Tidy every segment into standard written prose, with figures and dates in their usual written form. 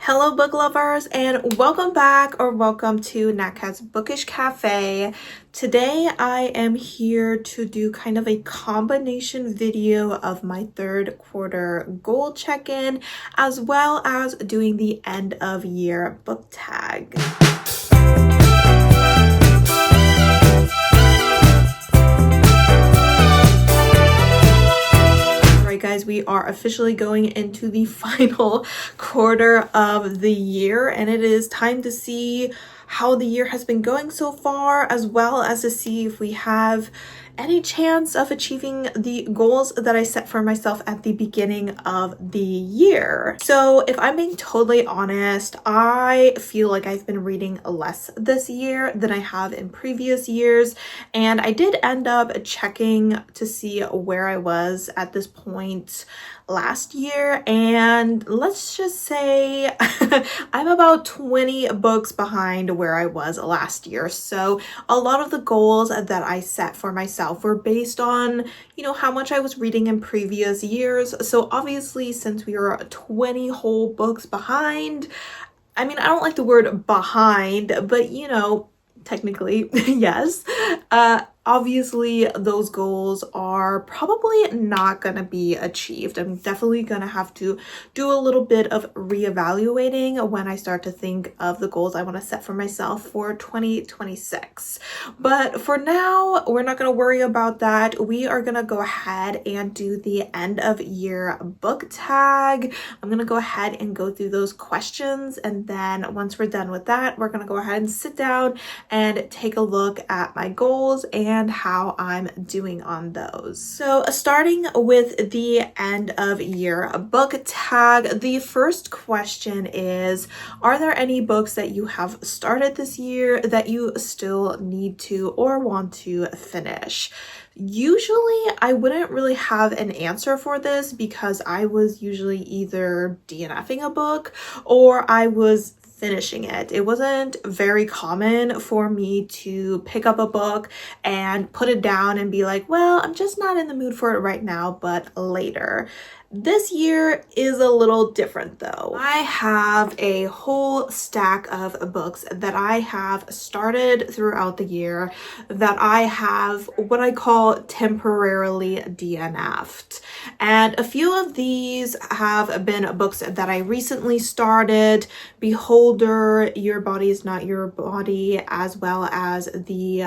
Hello book lovers, and welcome back or welcome to Natcat's Bookish Cafe. Today I am here to do kind of a combination video of my third quarter goal check-in as well as doing the end of year book tag. Guys, we are officially going into the final quarter of the year, and it is time to see how the year has been going so far, as well as to see if we have any chance of achieving the goals that I set for myself at the beginning of the year. So if I'm being totally honest, I feel like I've been reading less this year than I have in previous years, and I did end up checking to see where I was at this point last year, and let's just say I'm about 20 books behind where I was last year. So a lot of the goals that I set for myself were based on, how much I was reading in previous years. So obviously, since we are 20 whole books behind, I mean, I don't like the word behind, but technically, yes. Obviously, those goals are probably not going to be achieved. I'm definitely going to have to do a little bit of reevaluating when I start to think of the goals I want to set for myself for 2026. But for now, we're not going to worry about that. We are going to go ahead and do the end of year book tag. I'm going to go ahead and go through those questions. And then once we're done with that, we're going to go ahead and sit down and take a look at my goals and how I'm doing on those. So starting with the end of year book tag, the first question is, are there any books that you have started this year that you still need to or want to finish? Usually I wouldn't really have an answer for this because I was usually either DNFing a book or I was finishing it. It wasn't very common for me to pick up a book and put it down and be like, well, I'm just not in the mood for it right now, but later. This year is a little different though. I have a whole stack of books that I have started throughout the year that I have what I call temporarily DNF'd. And a few of these have been books that I recently started: Beholder, Your Body Is Not Your Body, as well as the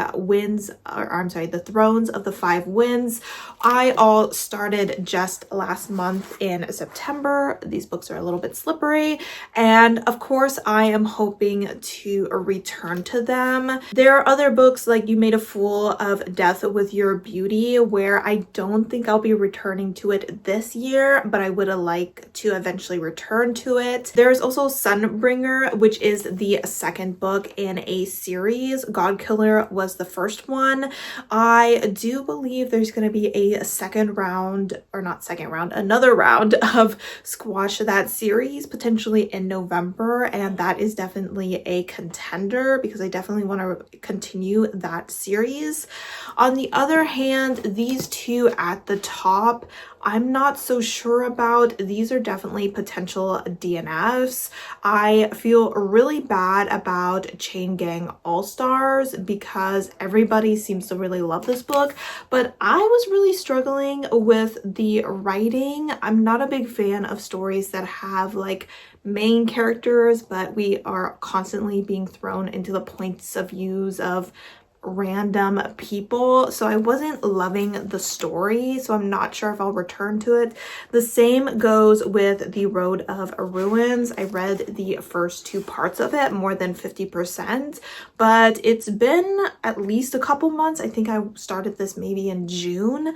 Thrones of the Five Winds. I all started just last month in September. These books are a little bit slippery, and of course I am hoping to return to them. There are other books like You Made a Fool of Death with Your Beauty, where I don't think I'll be returning to it this year, but I would like to eventually return to it. There's also Sunbringer, which is the second book in a series. Godkiller was the first one. I do believe there's going to be a another round of Squash That series potentially in November, and that is definitely a contender because I definitely want to continue that series. On the other hand, these two at the top, I'm not so sure about. These are definitely potential DNFs. I feel really bad about Chain Gang All-Stars because everybody seems to really love this book, but I was really struggling with the writing. I'm not a big fan of stories that have like main characters, but we are constantly being thrown into the points of views of random people, so I wasn't loving the story, so I'm not sure if I'll return to it. The same goes with The Road of Ruins. I read the first two parts of it, more than 50%, but it's been at least a couple months. I think I started this maybe in June,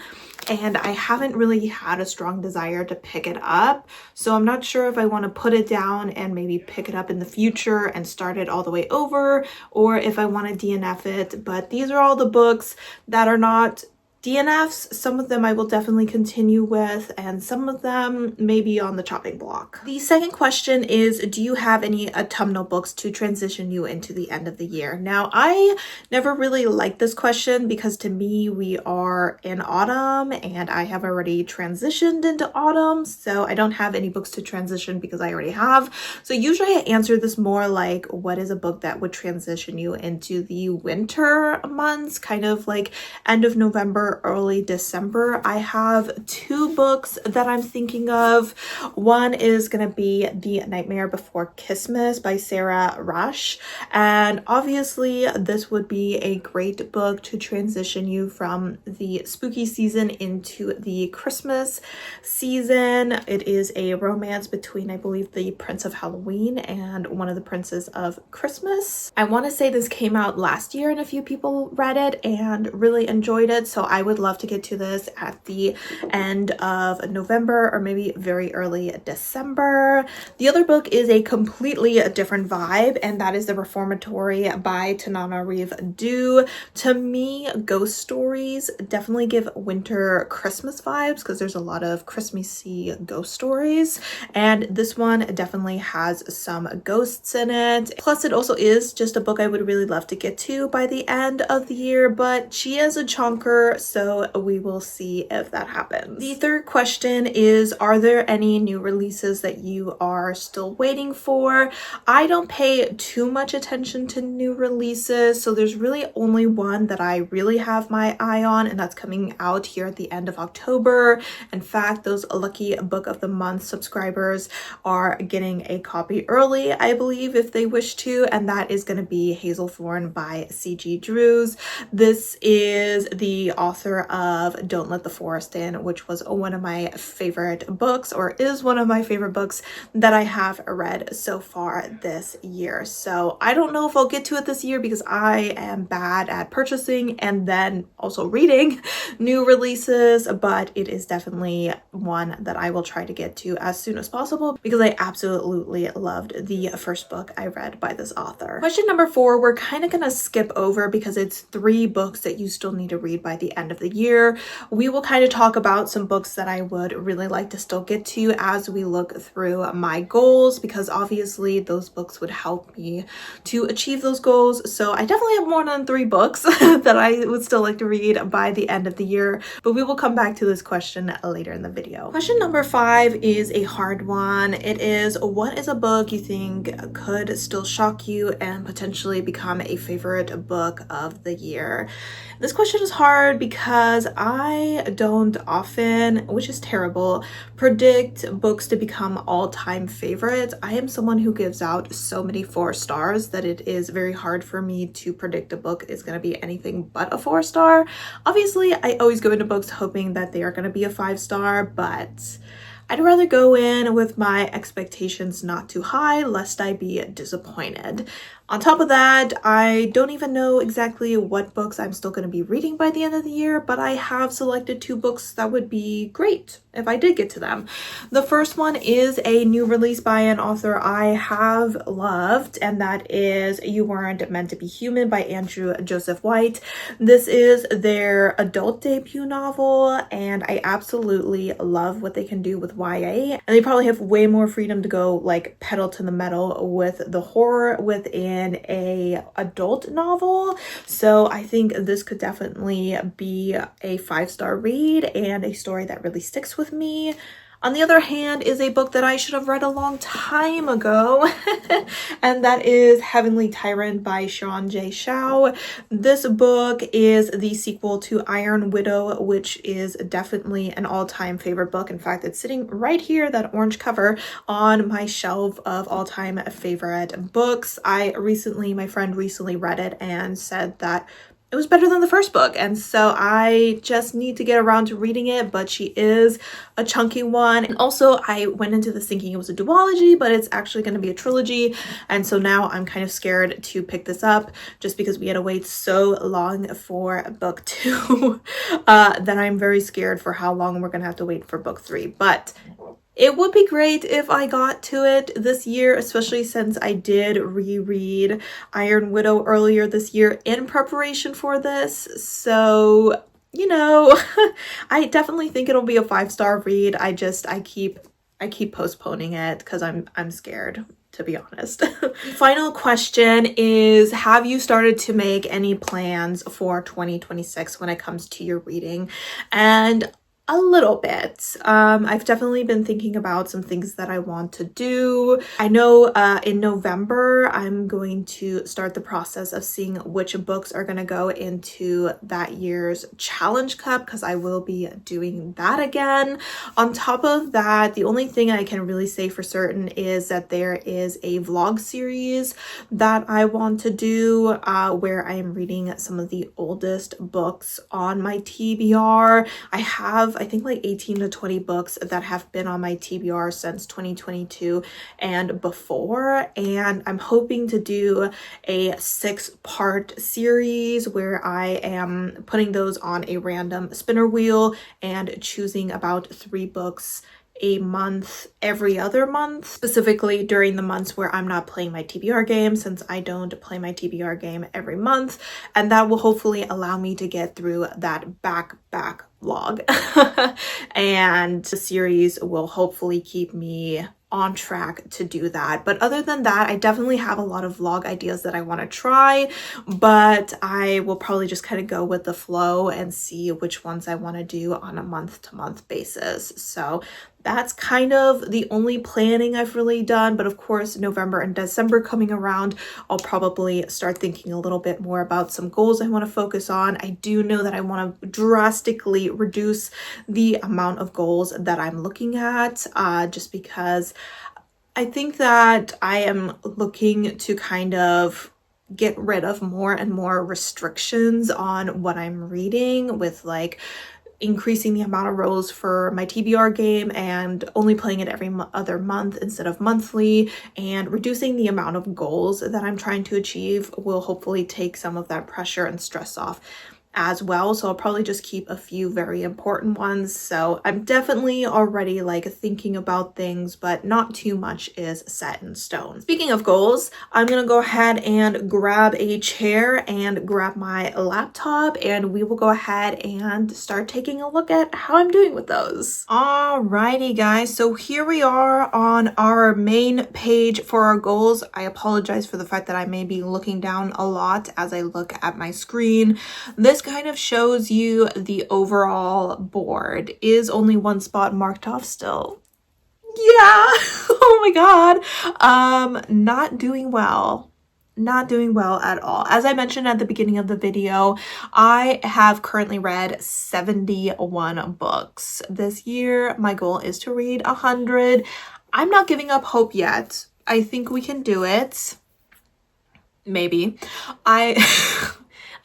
and I haven't really had a strong desire to pick it up, so I'm not sure if I want to put it down and maybe pick it up in the future and start it all the way over, or if I want to DNF it. But these are all the books that are not DNFs, some of them I will definitely continue with, and some of them may be on the chopping block. The second question is, do you have any autumnal books to transition you into the end of the year? Now, I never really liked this question because to me, we are in autumn and I have already transitioned into autumn, so I don't have any books to transition because I already have. So usually I answer this more like, what is a book that would transition you into the winter months, kind of like end of November, early December. I have two books that I'm thinking of. One is going to be The Nightmare Before Christmas by Sarah Rush. And obviously this would be a great book to transition you from the spooky season into the Christmas season. It is a romance between, I believe, the Prince of Halloween and one of the Princes of Christmas. I want to say this came out last year and a few people read it and really enjoyed it. So I would love to get to this at the end of November or maybe very early December. The other book is a completely different vibe, and that is The Reformatory by Tananarive. To me, ghost stories definitely give winter Christmas vibes because there's a lot of Christmassy ghost stories, and this one definitely has some ghosts in it. Plus, it also is just a book I would really love to get to by the end of the year, but she is a chunker, so we will see if that happens. The third question is, are there any new releases that you are still waiting for? I don't pay too much attention to new releases, so there's really only one that I really have my eye on, and that's coming out here at the end of October. In fact, those lucky Book of the Month subscribers are getting a copy early, I believe, if they wish to, and that is going to be Hazelthorn by C.G. Drews. This is the author of Don't Let the Forest In, which was one of my favorite books, or is one of my favorite books that I have read so far this year. So I don't know if I'll get to it this year because I am bad at purchasing and then also reading new releases, but it is definitely one that I will try to get to as soon as possible because I absolutely loved the first book I read by this author. Question number 4, we're kind of gonna skip over because it's 3 books that you still need to read by the end of the year. We will kind of talk about some books that I would really like to still get to as we look through my goals, because obviously those books would help me to achieve those goals. So I definitely have more than 3 books that I would still like to read by the end of the year, but we will come back to this question later in the video. Question number 5 is a hard one. It is, what is a book you think could still shock you and potentially become a favorite book of the year? This question is hard because I don't often, which is terrible, predict books to become all-time favorites. I am someone who gives out so many 4 stars that it is very hard for me to predict a book is going to be anything but a 4-star. Obviously, I always go into books hoping that they are going to be a 5-star, but I'd rather go in with my expectations not too high lest I be disappointed. On top of that, I don't even know exactly what books I'm still going to be reading by the end of the year, but I have selected 2 books that would be great if I did get to them. The first one is a new release by an author I have loved, and that is You Weren't Meant to Be Human by Andrew Joseph White. This is their adult debut novel, and I absolutely love what they can do with YA, and they probably have way more freedom to go like pedal to the metal with the horror within a adult novel. So I think this could definitely be a 5-star read and a story that really sticks with me. On the other hand is a book that I should have read a long time ago, and that is Heavenly Tyrant by Sean J. Shao. This book is the sequel to Iron Widow, which is definitely an all-time favorite book. In fact, it's sitting right here, that orange cover, on my shelf of all-time favorite books. My friend recently read it and said that it was better than the first book, and so I just need to get around to reading it, but she is a chunky one. And also I went into this thinking it was a duology, but it's actually going to be a trilogy, and so now I'm kind of scared to pick this up just because we had to wait so long for book 2 that I'm very scared for how long we're going to have to wait for book 3. But it would be great if I got to it this year, especially since I did reread Iron Widow earlier this year in preparation for this. So you know, I definitely think it'll be a 5-star read. I keep postponing it because I'm scared, to be honest. Final question is, have you started to make any plans for 2026 when it comes to your reading? And a little bit. I've definitely been thinking about some things that I want to do. I know in November, I'm going to start the process of seeing which books are going to go into that year's challenge cup, because I will be doing that again. On top of that, the only thing I can really say for certain is that there is a vlog series that I want to do where I am reading some of the oldest books on my TBR. I think like 18 to 20 books that have been on my TBR since 2022 and before, and I'm hoping to do a 6-part series where I am putting those on a random spinner wheel and choosing about 3 books a month every other month, specifically during the months where I'm not playing my TBR game, since I don't play my TBR game every month, and that will hopefully allow me to get through that backlog. And the series will hopefully keep me on track to do that. But other than that, I definitely have a lot of vlog ideas that I want to try, but I will probably just kind of go with the flow and see which ones I want to do on a month-to-month basis. So that's kind of the only planning I've really done. But of course, November and December coming around, I'll probably start thinking a little bit more about some goals I want to focus on. I do know that I want to drastically reduce the amount of goals that I'm looking at, just because I think that I am looking to kind of get rid of more and more restrictions on what I'm reading, with like increasing the amount of rows for my TBR game and only playing it every other month instead of monthly, and reducing the amount of goals that I'm trying to achieve will hopefully take some of that pressure and stress off as well. So I'll probably just keep a few very important ones. So I'm definitely already like thinking about things, but not too much is set in stone. Speaking of goals, I'm gonna go ahead and grab a chair and grab my laptop, and we will go ahead and start taking a look at how I'm doing with those. Alrighty guys, so here we are on our main page for our goals. I apologize for the fact that I may be looking down a lot as I look at my screen. This kind of shows you the overall board. Is only one spot marked off still? Yeah. Oh my god. Not doing well. Not doing well at all. As I mentioned at the beginning of the video, I have currently read 71 books. This year, my goal is to read 100. I'm not giving up hope yet. I think we can do it. Maybe.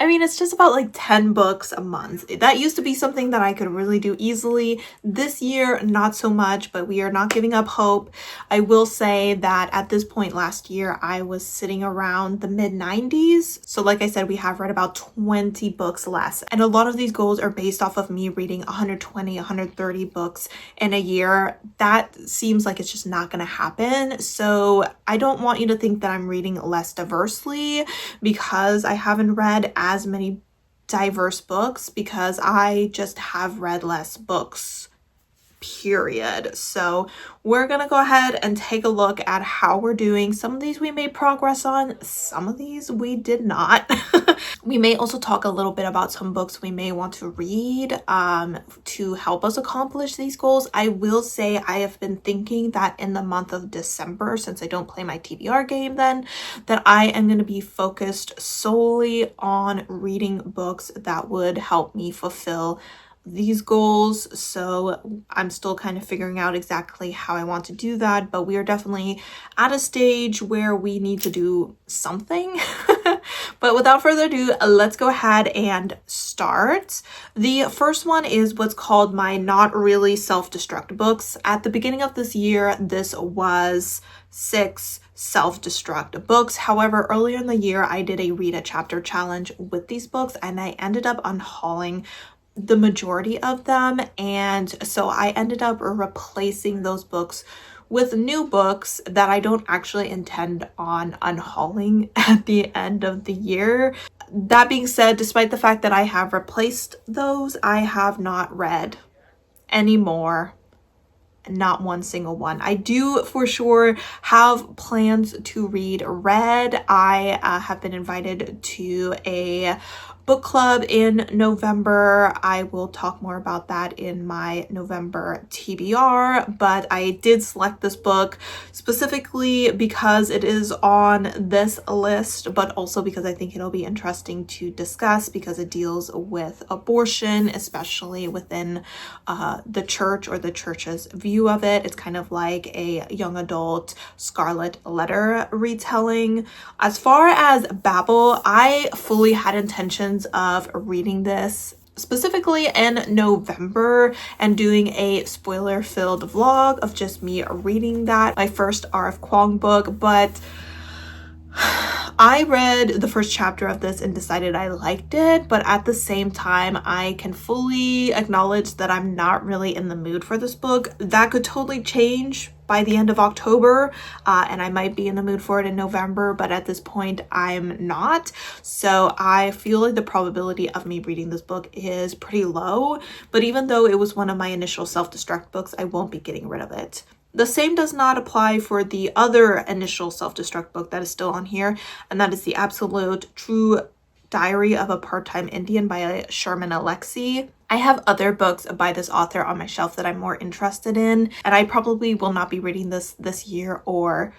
I mean, it's just about like 10 books a month. That used to be something that I could really do easily. This year, not so much, but we are not giving up hope. I will say that at this point last year, I was sitting around the mid-90s. So like I said, we have read about 20 books less. And a lot of these goals are based off of me reading 120, 130 books in a year. That seems like it's just not going to happen. So I don't want you to think that I'm reading less diversely because I haven't read as many diverse books, because I just have read less books, period. So we're gonna go ahead and take a look at how we're doing. Some of these we made progress on, some of these we did not. We may also talk a little bit about some books we may want to read to help us accomplish these goals. I will say I have been thinking that in the month of December, since I don't play my TBR game then, that I am going to be focused solely on reading books that would help me fulfill these goals. So I'm still kind of figuring out exactly how I want to do that, but we are definitely at a stage where we need to do something. But without further ado, let's go ahead and start. The first one is what's called my not really self-destruct books. At the beginning of this year, this was 6 self-destruct books. However, earlier in the year, I did a read a chapter challenge with these books, and I ended up unhauling the majority of them, and so I ended up replacing those books with new books that I don't actually intend on unhauling at the end of the year. That being said, despite the fact that I have replaced those, I have not read any more. Not one single one. I do for sure have plans to read Red. I have been invited to a book club in November. I will talk more about that in my November TBR, but I did select this book specifically because it is on this list, but also because I think it'll be interesting to discuss because it deals with abortion, especially within the church or the church's view of it. It's kind of like a young adult Scarlet Letter retelling. As far as Babel, I fully had intentions of reading this specifically in November and doing a spoiler-filled vlog of just me reading that, my first R.F. Kuang book, but I read the first chapter of this and decided I liked it, but at the same time, I can fully acknowledge that I'm not really in the mood for this book. That could totally change by the end of October, and I might be in the mood for it in November, but at this point, I'm not. So I feel like the probability of me reading this book is pretty low, but even though it was one of my initial self-destruct books, I won't be getting rid of it. The same does not apply for the other initial self-destruct book that is still on here, and that is The Absolute True Diary of a Part-Time Indian by Sherman Alexie. I have other books by this author on my shelf that I'm more interested in, and I probably will not be reading this year or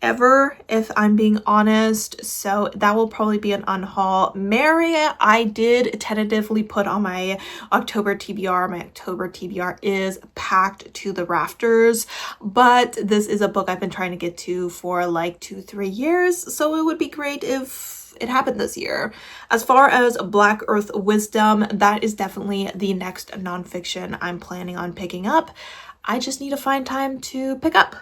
ever, if I'm being honest, so that will probably be an unhaul. Mary, I did tentatively put on my October TBR. My October TBR is packed to the rafters, but this is a book I've been trying to get to for like 2-3 years, so it would be great if it happened this year. As far as Black Earth Wisdom, that is definitely the next nonfiction I'm planning on picking up. I just need to find time to pick up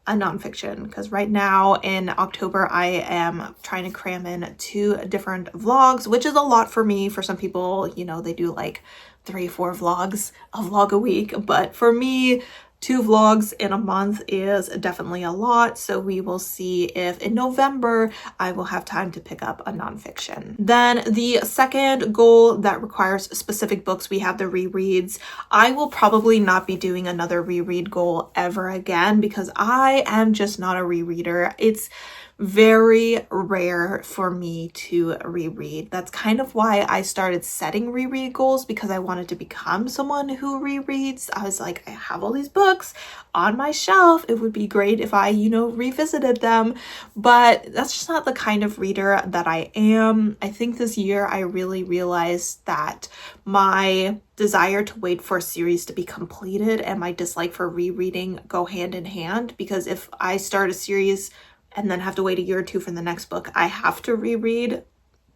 a nonfiction because right now in October I am trying to cram in 2 different vlogs, which is a lot for me. For some people, you know, they do like 3-4 vlogs, a vlog a week, but for me 2 vlogs in a month is definitely a lot, so we will see if in November I will have time to pick up a nonfiction. Then the second goal that requires specific books, we have the rereads. I will probably not be doing another reread goal ever again because I am just not a rereader. It's very rare for me to reread. That's kind of why I started setting reread goals, because I wanted to become someone who rereads. I was like, I have all these books on my shelf. It would be great if I, you know, revisited them, but that's just not the kind of reader that I am. I think this year I really realized that my desire to wait for a series to be completed and my dislike for rereading go hand in hand, because if I start a series and then have to wait a year or 2 for the next book, I have to reread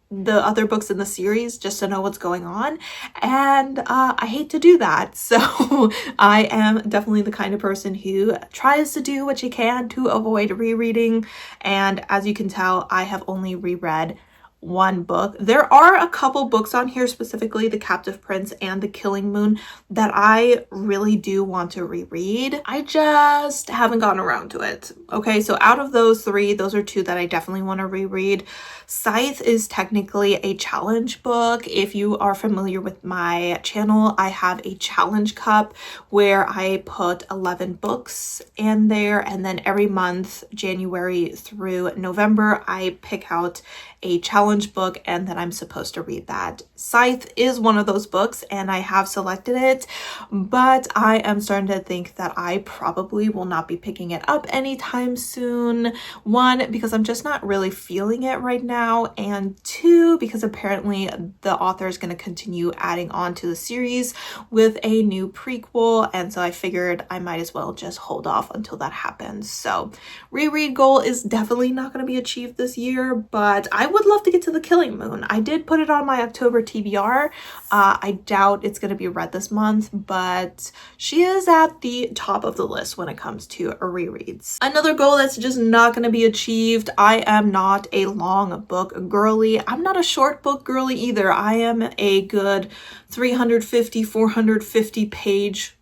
the other books in the series just to know what's going on, and I hate to do that. So I am definitely the kind of person who tries to do what you can to avoid rereading, and as you can tell, I have only reread 1 book. There are a couple books on here, specifically The Captive Prince and The Killing Moon, that I really do want to reread. I just haven't gotten around to it. Okay, so out of those 3, those are 2 that I definitely want to reread. Scythe is technically a challenge book. If you are familiar with my channel, I have a challenge cup where I put 11 books in there, and then every month, January through November, I pick out a challenge book and then I'm supposed to read that. Scythe is one of those books and I have selected it, but I am starting to think that I probably will not be picking it up anytime soon. 1, because I'm just not really feeling it right now, and 2, because apparently the author is going to continue adding on to the series with a new prequel, and so I figured I might as well just hold off until that happens. So reread goal is definitely not going to be achieved this year, but I would love to get to The Killing Moon. I did put it on my October TBR. I doubt it's going to be read this month, but she is at the top of the list when it comes to rereads. Another goal that's just not going to be achieved, I am not a long book girly. I'm not a short book girly either. I am a good 350, 450 page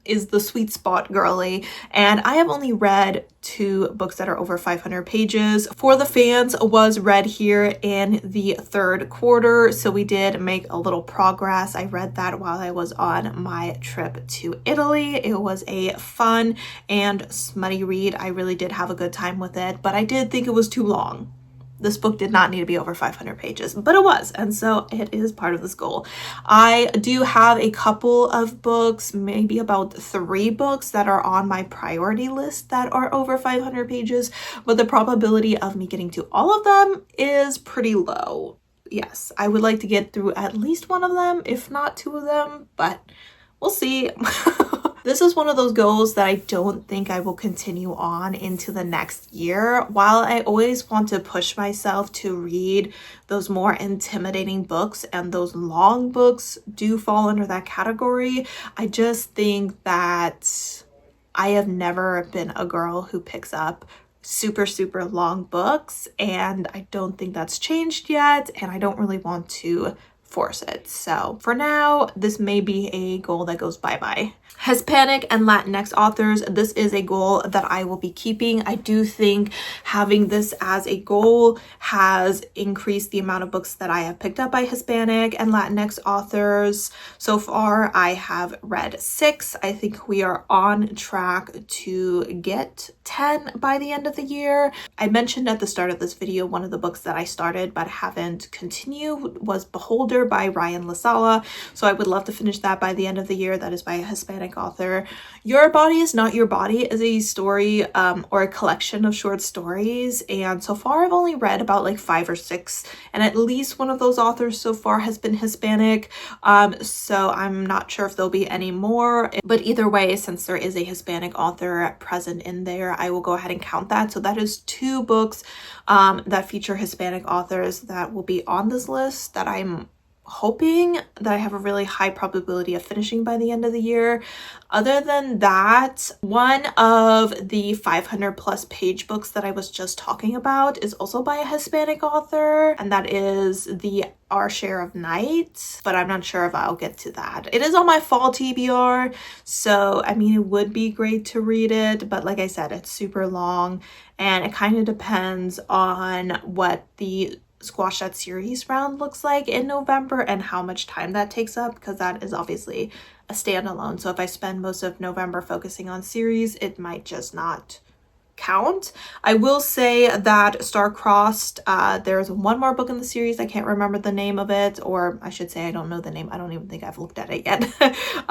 is the sweet spot girly, and I have only read 2 books that are over 500 pages. For the Fans was read here in the 3rd quarter, so we did make a little progress. I read that while I was on my trip to Italy. It was a fun and smutty read. I really did have a good time with it, but I did think it was too long. This book did not need to be over 500 pages, but it was, and so it is part of this goal. I do have a couple of books, maybe about 3 books that are on my priority list that are over 500 pages, but the probability of me getting to all of them is pretty low. Yes, I would like to get through at least one of them, if not 2 of them, but we'll see. This is one of those goals that I don't think I will continue on into the next year. While I always want to push myself to read those more intimidating books, and those long books do fall under that category, I just think that I have never been a girl who picks up super long books, and I don't think that's changed yet, and I don't really want to force it. So for now, this may be a goal that goes bye-bye. Hispanic and Latinx authors, this is a goal that I will be keeping. I do think having this as a goal has increased the amount of books that I have picked up by Hispanic and Latinx authors. So far, I have read 6. I think we are on track to get 10 by the end of the year. I mentioned at the start of this video, one of the books that I started but haven't continued was Beholder by Ryan LaSala. So I would love to finish that by the end of the year. That is by a Hispanic author. Your Body Is Not Your Body is a story or a collection of short stories, and so far I've only read about like 5 or 6, and at least one of those authors so far has been Hispanic, so I'm not sure if there'll be any more, but either way, since there is a Hispanic author present in there, I will go ahead and count that. So that is 2 books that feature Hispanic authors that will be on this list that I'm hoping that I have a really high probability of finishing by the end of the year. Other than that, one of the 500 plus page books that I was just talking about is also by a Hispanic author, and that is the Our Share of Night, but I'm not sure if I'll get to that. It is on my fall TBR, so I mean, it would be great to read it, but like I said, it's super long, and it kind of depends on what the Squash That Series round looks like in November and how much time that takes up, because that is obviously a standalone. So if I spend most of November focusing on series, it might just not count. I will say that Star-Crossed, there's one more book in the series. I can't remember the name of it, or I should say I don't know the name. I don't even think I've looked at it yet.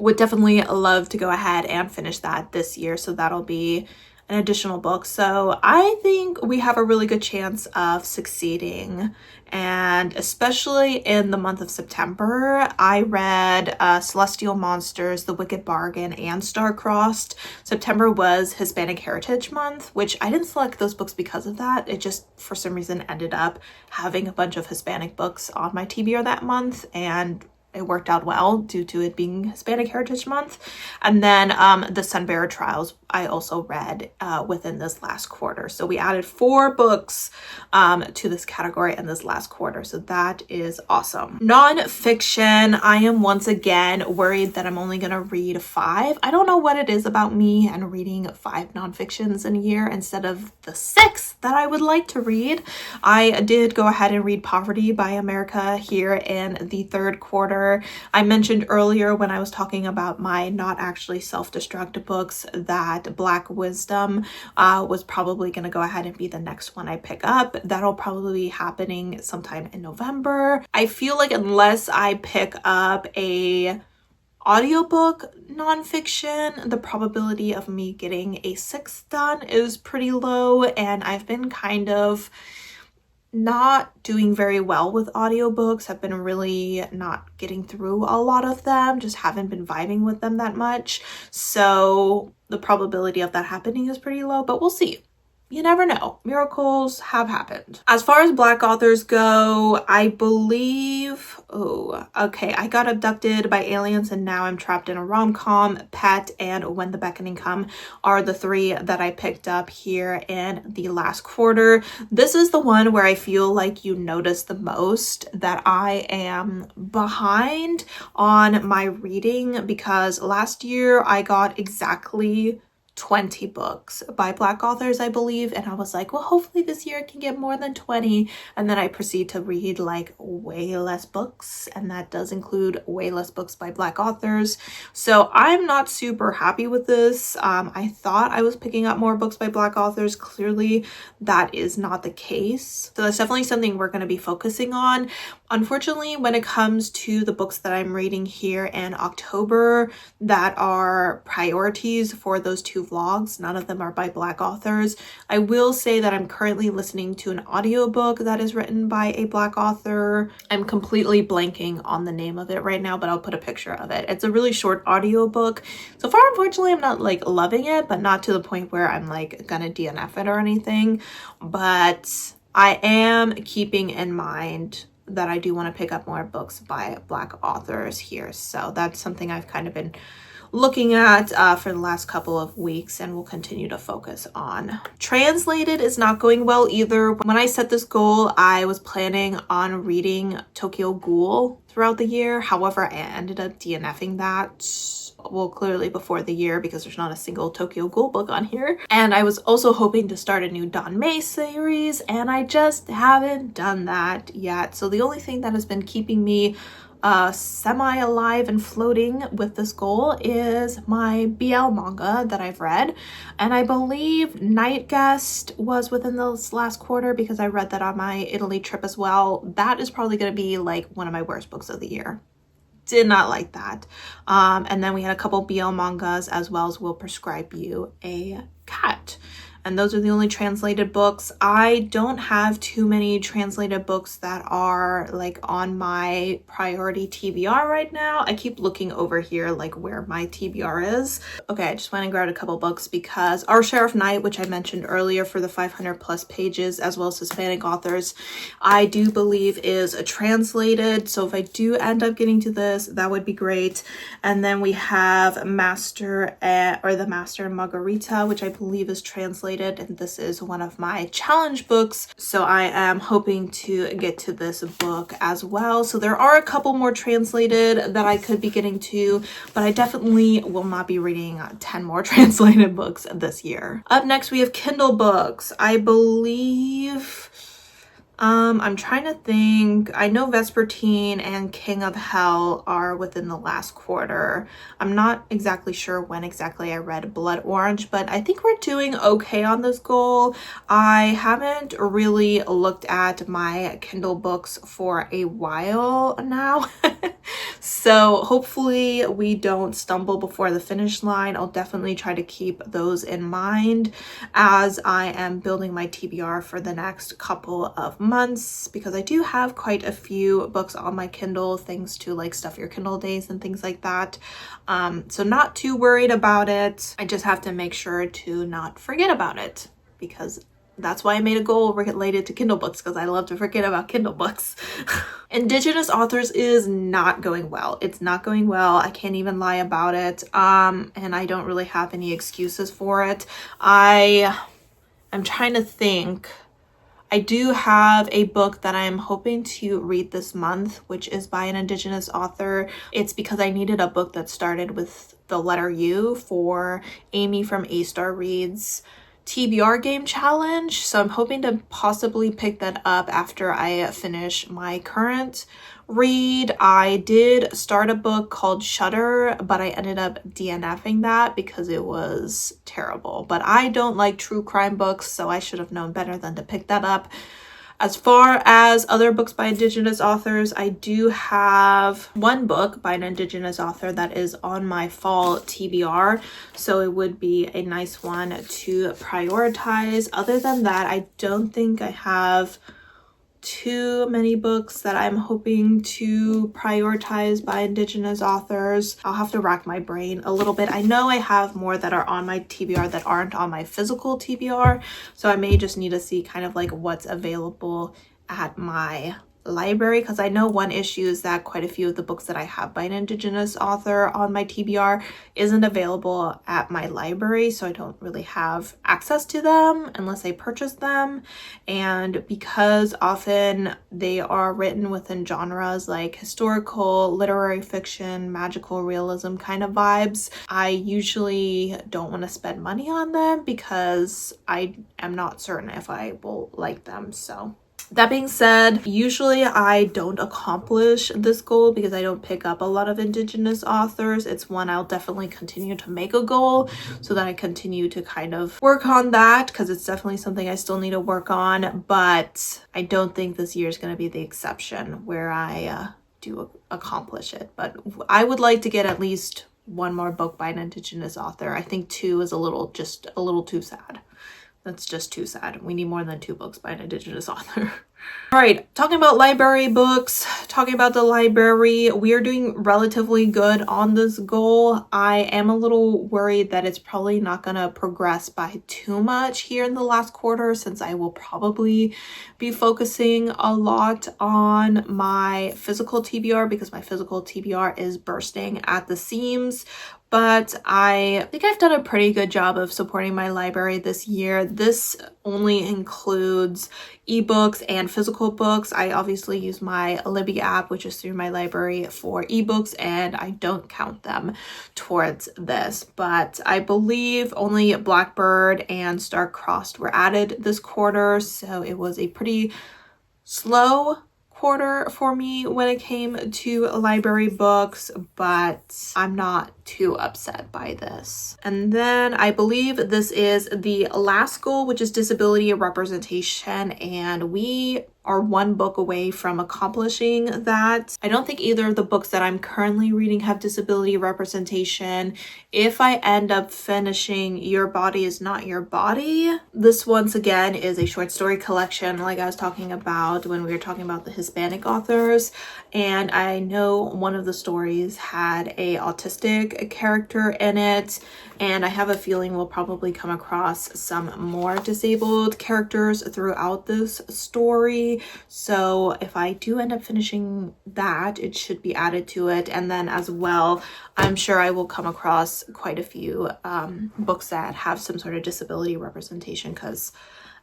Would definitely love to go ahead and finish that this year. So that'll be an additional book. So I think we have a really good chance of succeeding, and especially in the month of September, I read Celestial Monsters, The Wicked Bargain, and Star-Crossed. September was Hispanic Heritage Month, which I didn't select those books because of that. It just for some reason ended up having a bunch of Hispanic books on my TBR that month, and it worked out well due to it being Hispanic Heritage Month. And then the Sunbearer Trials I also read within this last quarter. So we added 4 books to this category in this last quarter. So that is awesome. Nonfiction, I am once again worried that I'm only going to read 5. I don't know what it is about me and reading 5 nonfictions in a year instead of the 6 that I would like to read. I did go ahead and read Poverty by America here in the 3rd quarter. I mentioned earlier when I was talking about my not actually self-destruct books that Black Wisdom was probably going to go ahead and be the next one I pick up. That'll probably be happening sometime in November. I feel like unless I pick up a audiobook nonfiction, the probability of me getting a 6th done is pretty low, and I've been kind of not doing very well with audiobooks. I've been really not getting through a lot of them, just haven't been vibing with them that much. So the probability of that happening is pretty low, but we'll see. you never know. Miracles have happened. As far as Black authors go, I believe, I got abducted by aliens and now I'm trapped in a rom-com. Pet and When the Beckoning Come are the 3 that I picked up here in the last quarter. This is the one where I feel like you notice the most that I am behind on my reading, because last year I got exactly 20 books by Black authors, I believe, and I was like, well, hopefully this year I can get more than 20, and then I proceed to read like way less books, and that does include way less books by Black authors. So I'm not super happy with this. I thought I was picking up more books by Black authors. Clearly that is not the case, so that's definitely something we're going to be focusing on. Unfortunately, when it comes to the books that I'm reading here in October that are priorities for those 2 vlogs, none of them are by Black authors. I will say that I'm currently listening to an audiobook that is written by a Black author. I'm completely blanking on the name of it right now, but I'll put a picture of it. It's a really short audiobook. So far, unfortunately, I'm not like loving it, but not to the point where I'm like gonna DNF it or anything. But I am keeping in mind that I do want to pick up more books by Black authors here. So that's something I've kind of been looking at for the last couple of weeks, and we'll continue to focus on. Translated is not going well either. When I set this goal, I was planning on reading Tokyo Ghoul throughout the year. However, I ended up DNFing that, well, clearly before the year, because there's not a single Tokyo Ghoul book on here. And I was also hoping to start a new Dawn May series, and I just haven't done that yet. So the only thing that has been keeping me semi-alive and floating with this goal is my BL manga that I've read, and I believe Night Guest was within this last quarter because I read that on my Italy trip as well. That is probably going to be like one of my worst books of the year. Did not like that. And then we had a couple BL mangas as well as Will Prescribe You a Cat. And those are the only translated books. I don't have too many translated books that are like on my priority TBR right now. I keep looking over here like where my TBR is. Okay, I just went and grabbed a couple books because Our Sheriff Knight, which I mentioned earlier for the 500 plus pages, as well as Hispanic authors, I do believe is translated. So if I do end up getting to this, that would be great. And then we have The Master and Margarita, which I believe is translated, and this is one of my challenge books, so I am hoping to get to this book as well. So there are a couple more translated that I could be getting to, but I definitely will not be reading 10 more translated books this year. Up next we have Kindle books. I believe I'm trying to think. I know Vespertine and King of Hell are within the last quarter. I'm not exactly sure when exactly I read Blood Orange, but I think we're doing okay on this goal. I haven't really looked at my Kindle books for a while now. So hopefully we don't stumble before the finish line. I'll definitely try to keep those in mind as I am building my TBR for the next couple of months, because I do have quite a few books on my Kindle, thanks to like Stuff Your Kindle days and things like that. So not too worried about it. I just have to make sure to not forget about it, because that's why I made a goal related to Kindle books, because I love to forget about Kindle books. Indigenous authors is not going well. It's not going well. I can't even lie about it. And I don't really have any excuses for it. I'm trying to think. I do have a book that I'm hoping to read this month, which is by an Indigenous author. It's because I needed a book that started with the letter U for Amy from A-Star Reads TBR game challenge. So I'm hoping to possibly pick that up after I finish my current read. I did start a book called Shudder, but I ended up DNFing that because it was terrible. But I don't like true crime books, so I should have known better than to pick that up. As far as other books by Indigenous authors, I do have one book by an Indigenous author that is on my fall TBR, so it would be a nice one to prioritize. Other than that, I don't think I have too many books that I'm hoping to prioritize by Indigenous authors. I'll have to rack my brain a little bit. I know I have more that are on my TBR that aren't on my physical TBR, so I may just need to see kind of like what's available at my library, because I know one issue is that quite a few of the books that I have by an Indigenous author on my TBR isn't available at my library, so I don't really have access to them unless I purchase them. And because often they are written within genres like historical, literary fiction, magical realism kind of vibes, I usually don't want to spend money on them because I am not certain if I will like them. So that being said, usually I don't accomplish this goal because I don't pick up a lot of Indigenous authors. It's one I'll definitely continue to make a goal so that I continue to kind of work on that, because it's definitely something I still need to work on. But I don't think this year is going to be the exception where I do accomplish it. But I would like to get at least one more book by an Indigenous author. I think 2 is just a little too sad. That's just too sad. We need more than 2 books by an Indigenous author. All right, talking about library books, talking about the library, we are doing relatively good on this goal. I am a little worried that it's probably not going to progress by too much here in the last quarter, since I will probably be focusing a lot on my physical TBR because my physical TBR is bursting at the seams. But I think I've done a pretty good job of supporting my library this year. This only includes ebooks and physical books. I obviously use my Libby app, which is through my library, for ebooks, and I don't count them towards this. But I believe only Blackbird and Star-Crossed were added this quarter, so it was a pretty slow quarter for me when it came to library books, but I'm not too upset by this. And then I believe this is the last goal, which is disability representation, and we are 1 book away from accomplishing that. I don't think either of the books that I'm currently reading have disability representation. If I end up finishing Your Body Is Not Your Body, this once again is a short story collection like I was talking about when we were talking about the Hispanic authors, and I know one of the stories had a autistic character in it, and I have a feeling we'll probably come across some more disabled characters throughout this story. So if I do end up finishing that, it should be added to it. And then as well, I'm sure I will come across quite a few books that have some sort of disability representation, because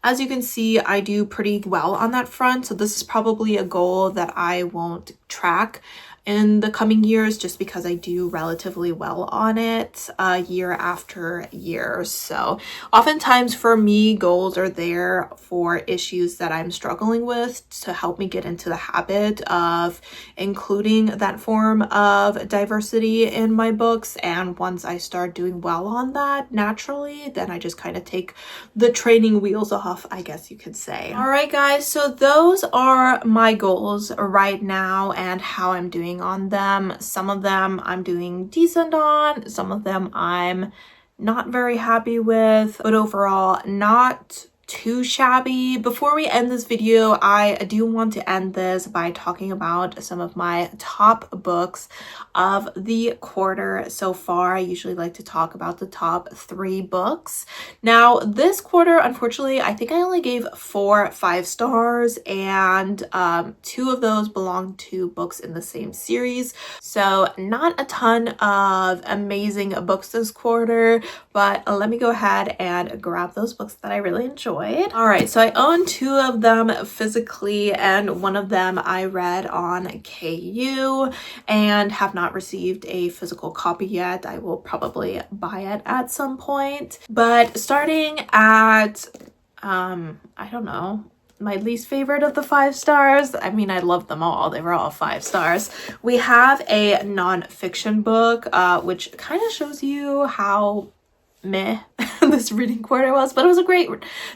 as you can see, I do pretty well on that front. So this is probably a goal that I won't track in the coming years, just because I do relatively well on it year after year. So oftentimes for me, goals are there for issues that I'm struggling with to help me get into the habit of including that form of diversity in my books. And once I start doing well on that naturally, then I just kind of take the training wheels off, I guess you could say. All right, guys, so those are my goals right now and how I'm doing on them. Some of them I'm doing decent on, some of them I'm not very happy with, but overall not too shabby. Before we end this video, I do want to end this by talking about some of my top books of the quarter so far. I usually like to talk about the top 3 books. Now this quarter, unfortunately, I think I only gave 4 5-stars, and 2 of those belong to books in the same series. So not a ton of amazing books this quarter, but let me go ahead and grab those books that I really enjoyed. All right, so I own 2 of them physically, and one of them I read on KU and have not received a physical copy yet. I will probably buy it at some point. But starting at, I don't know, my least favorite of the 5 stars. I mean, I love them all. They were all 5 stars. We have a nonfiction book, which kind of shows you how meh this reading quarter was, but it was a great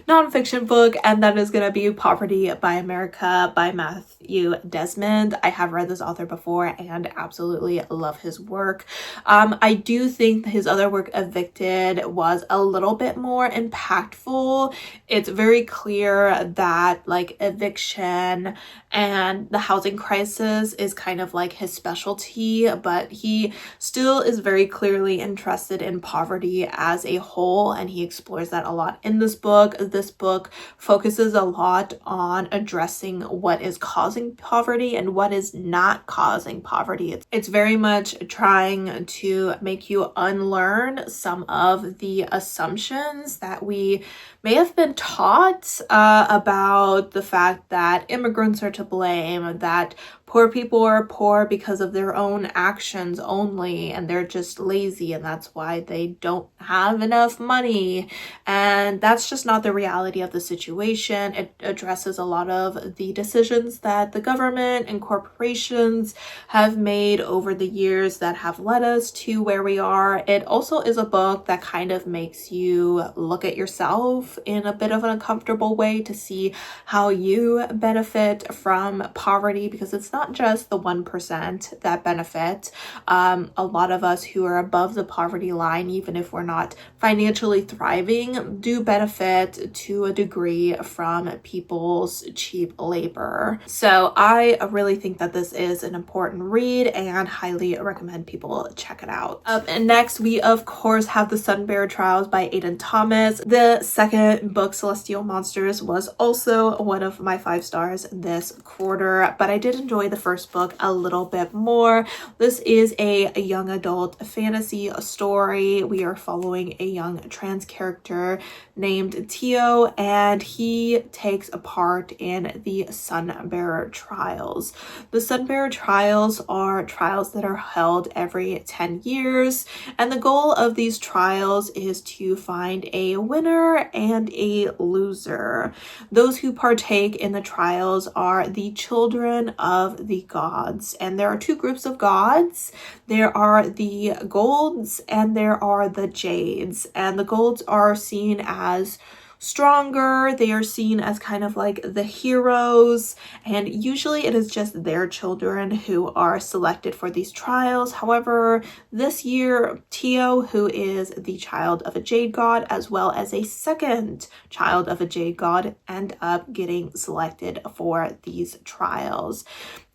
nonfiction book, and that is going to be Poverty by America by Matthew Desmond. I have read this author before and absolutely love his work. I do think his other work, Evicted, was a little bit more impactful. It's very clear that like eviction and the housing crisis is kind of like his specialty, but he still is very clearly interested in poverty as a whole, and he explores that a lot in this book. This book focuses a lot on addressing what is causing poverty and what is not causing poverty. It's very much trying to make you unlearn some of the assumptions that we may have been taught about the fact that immigrants are to blame, that poor people are poor because of their own actions only, and they're just lazy, and that's why they don't have enough money. And that's just not the reality of the situation. It addresses a lot of the decisions that the government and corporations have made over the years that have led us to where we are. It also is a book that kind of makes you look at yourself in a bit of an uncomfortable way to see how you benefit from poverty, because it's not just the 1% that benefit. A lot of us who are above the poverty line, even if we're not financially thriving, do benefit to a degree from people's cheap labor. So I really think that this is an important read and highly recommend people check it out. And next, we of course have The Sunbearer Trials by Aidan Thomas. The second book, Celestial Monsters, was also one of my 5 stars this quarter, but I did enjoy the first book a little bit more. This is a young adult fantasy story. We are following a young trans character named Tio, and he takes a part in the Sunbearer Trials. The Sunbearer Trials are trials that are held every 10 years, and the goal of these trials is to find a winner and a loser. Those who partake in the trials are the children of the gods, and there are 2 groups of gods. There are the golds and there are the jades, and the golds are seen as stronger. They are seen as kind of like the heroes, and usually it is just their children who are selected for these trials. However, this year, Tio, who is the child of a jade god, as well as a second child of a jade god, end up getting selected for these trials.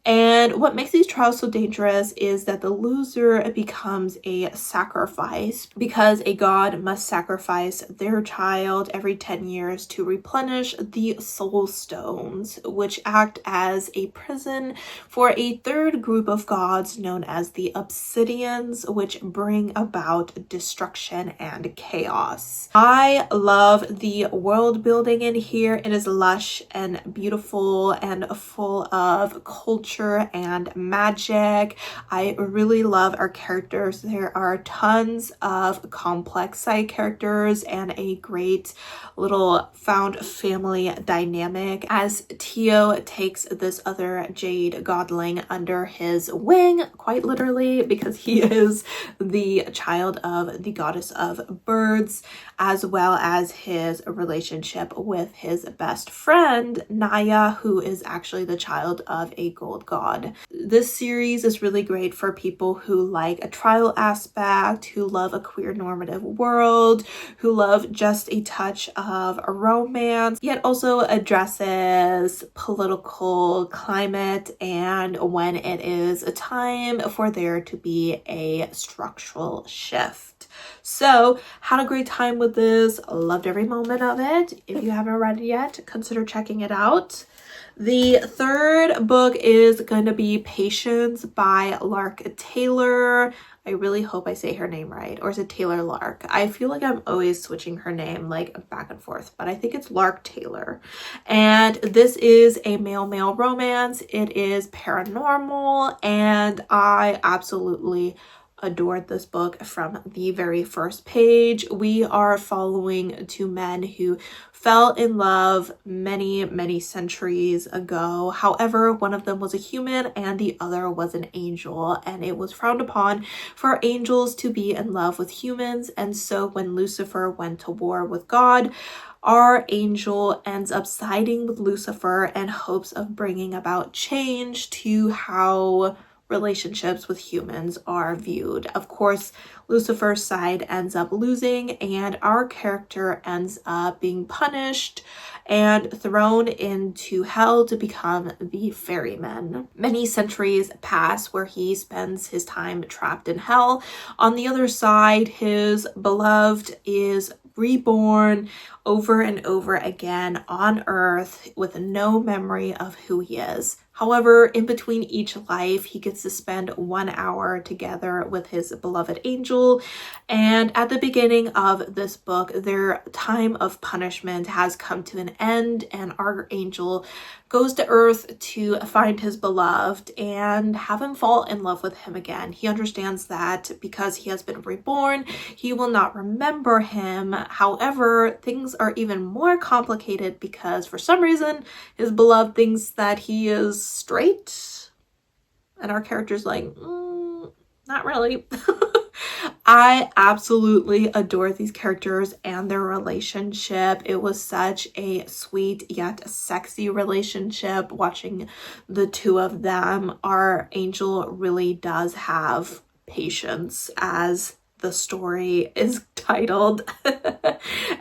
And what makes these trials so dangerous is that the loser becomes a sacrifice, because a god must sacrifice their child every 10 years to replenish the soul stones, which act as a prison for a third group of gods known as the Obsidians, which bring about destruction and chaos. I love the world building in here. It is lush and beautiful and full of culture and magic. I really love our characters. There are tons of complex side characters and a great little found family dynamic as Tio takes this other jade godling under his wing, quite literally, because he is the child of the goddess of birds, as well as his relationship with his best friend Naya, who is actually the child of a gold god. This series is really great for people who like a trial aspect, who love a queer normative world, who love just a touch of a romance, yet also addresses political climate and when it is a time for there to be a structural shift. So, had a great time with this. Loved every moment of it. If you haven't read it yet, consider checking it out. The third book is going to be Patience by Lark Taylor. I really hope I say her name right. Or is it Taylor Lark? I feel like I'm always switching her name like back and forth, but I think it's Lark Taylor. And this is a male-male romance. It is paranormal, and I absolutely adored this book from the very first page. We are following two men who fell in love many centuries ago. However, one of them was a human and the other was an angel, and it was frowned upon for angels to be in love with humans. And so when Lucifer went to war with God, our angel ends up siding with Lucifer in hopes of bringing about change to how relationships with humans are viewed. Of course, Lucifer's side ends up losing, and our character ends up being punished and thrown into hell to become the ferryman. Many centuries pass where he spends his time trapped in hell. On the other side, his beloved is reborn over and over again on Earth with no memory of who he is. However, in between each life, he gets to spend 1 hour together with his beloved angel. And at the beginning of this book, their time of punishment has come to an end, and our angel goes to Earth to find his beloved and have him fall in love with him again. He understands that because he has been reborn, he will not remember him. However, things are even more complicated because for some reason, his beloved thinks that he is straight, and our character's like, not really. I absolutely adore these characters and their relationship. It was such a sweet yet sexy relationship watching the two of them. Our angel really does have patience, as the story is titled,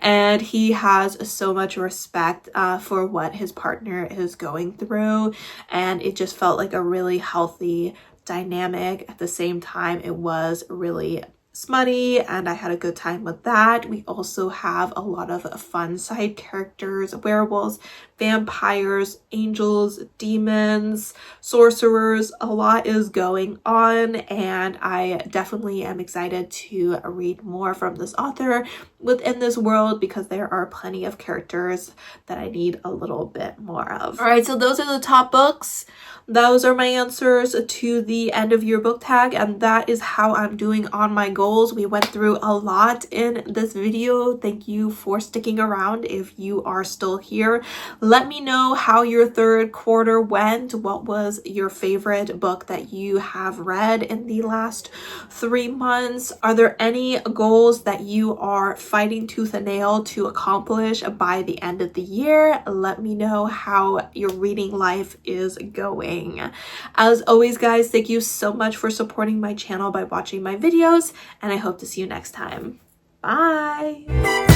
and he has so much respect for what his partner is going through, and it just felt like a really healthy dynamic. At the same time, it was really smutty, and I had a good time with that. We also have a lot of fun side characters: werewolves, vampires, angels, demons, sorcerers. A lot is going on, and I definitely am excited to read more from this author within this world because there are plenty of characters that I need a little bit more of. All right, so those are the top books. Those are my answers to the end of year book tag, and that is how I'm doing on my goals. We went through a lot in this video. Thank you for sticking around if you are still here. Let me know how your third quarter went. What was your favorite book that you have read in the last 3 months? Are there any goals that you are fighting tooth and nail to accomplish by the end of the year? Let me know how your reading life is going. As always, guys, thank you so much for supporting my channel by watching my videos, and I hope to see you next time. Bye!